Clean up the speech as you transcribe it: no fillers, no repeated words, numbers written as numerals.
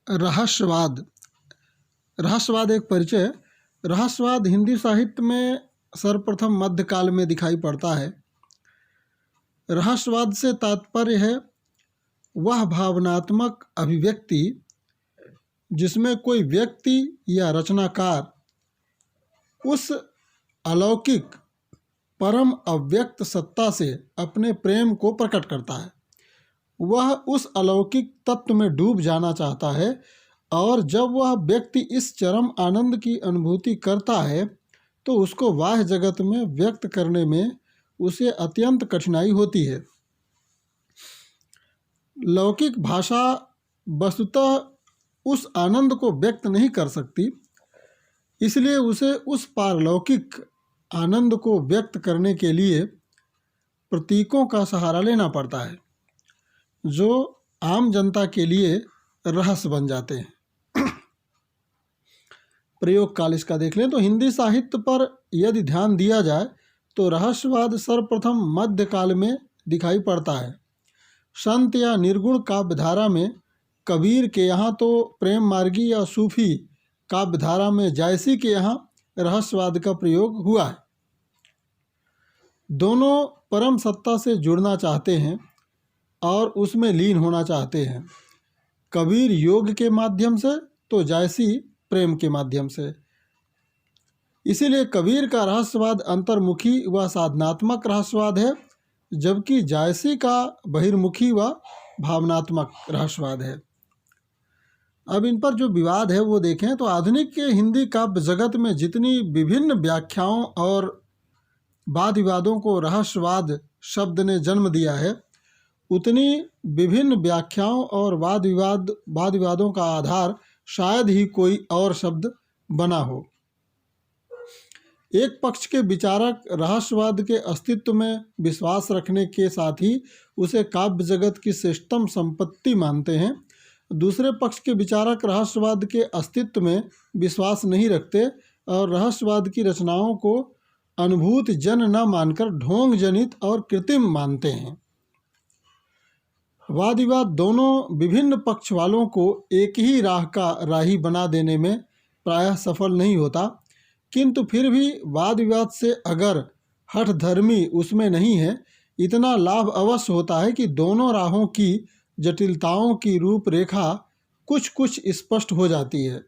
रहस्यवाद। रहस्यवाद एक परिचय। रहस्यवाद हिंदी साहित्य में सर्वप्रथम मध्यकाल में दिखाई पड़ता है। रहस्यवाद से तात्पर्य है वह भावनात्मक अभिव्यक्ति जिसमें कोई व्यक्ति या रचनाकार उस अलौकिक परम अव्यक्त सत्ता से अपने प्रेम को प्रकट करता है। वह उस अलौकिक तत्व में डूब जाना चाहता है और जब वह व्यक्ति इस चरम आनंद की अनुभूति करता है तो उसको बाह्य जगत में व्यक्त करने में उसे अत्यंत कठिनाई होती है। लौकिक भाषा वस्तुतः उस आनंद को व्यक्त नहीं कर सकती, इसलिए उसे उस पारलौकिक आनंद को व्यक्त करने के लिए प्रतीकों का सहारा लेना पड़ता है जो आम जनता के लिए रहस्य बन जाते हैं। प्रयोग काल इसका देख लें तो हिंदी साहित्य पर यदि ध्यान दिया जाए तो रहस्यवाद सर्वप्रथम मध्यकाल में दिखाई पड़ता है। संत या निर्गुण काव्यधारा में कबीर के यहाँ तो प्रेम मार्गी या सूफी काव्यधारा में जायसी के यहाँ रहस्यवाद का प्रयोग हुआ है। दोनों परम सत्ता से जुड़ना चाहते हैं और उसमें लीन होना चाहते हैं। कबीर योग के माध्यम से तो जायसी प्रेम के माध्यम से। इसीलिए कबीर का रहस्यवाद अंतर्मुखी व साधनात्मक रहस्यवाद है, जबकि जायसी का बहिर्मुखी व भावनात्मक रहस्यवाद है। अब इन पर जो विवाद है वो देखें तो आधुनिक के हिंदी काव्य जगत में जितनी विभिन्न व्याख्याओं और वाद विवादों को रहस्यवाद शब्द ने जन्म दिया है, उतनी विभिन्न व्याख्याओं और वाद विवादों का आधार शायद ही कोई और शब्द बना हो। एक पक्ष के विचारक रहस्यवाद के अस्तित्व में विश्वास रखने के साथ ही उसे काव्य जगत की श्रेष्ठतम संपत्ति मानते हैं। दूसरे पक्ष के विचारक रहस्यवाद के अस्तित्व में विश्वास नहीं रखते और रहस्यवाद की रचनाओं को अनुभूत जन न मानकर ढोंग जनित और कृत्रिम मानते हैं। वाद विवाद दोनों विभिन्न पक्ष वालों को एक ही राह का राही बना देने में प्रायः सफल नहीं होता, किंतु फिर भी वाद विवाद से अगर हठधर्मी उसमें नहीं है, इतना लाभ अवश्य होता है कि दोनों राहों की जटिलताओं की रूपरेखा कुछ स्पष्ट हो जाती है।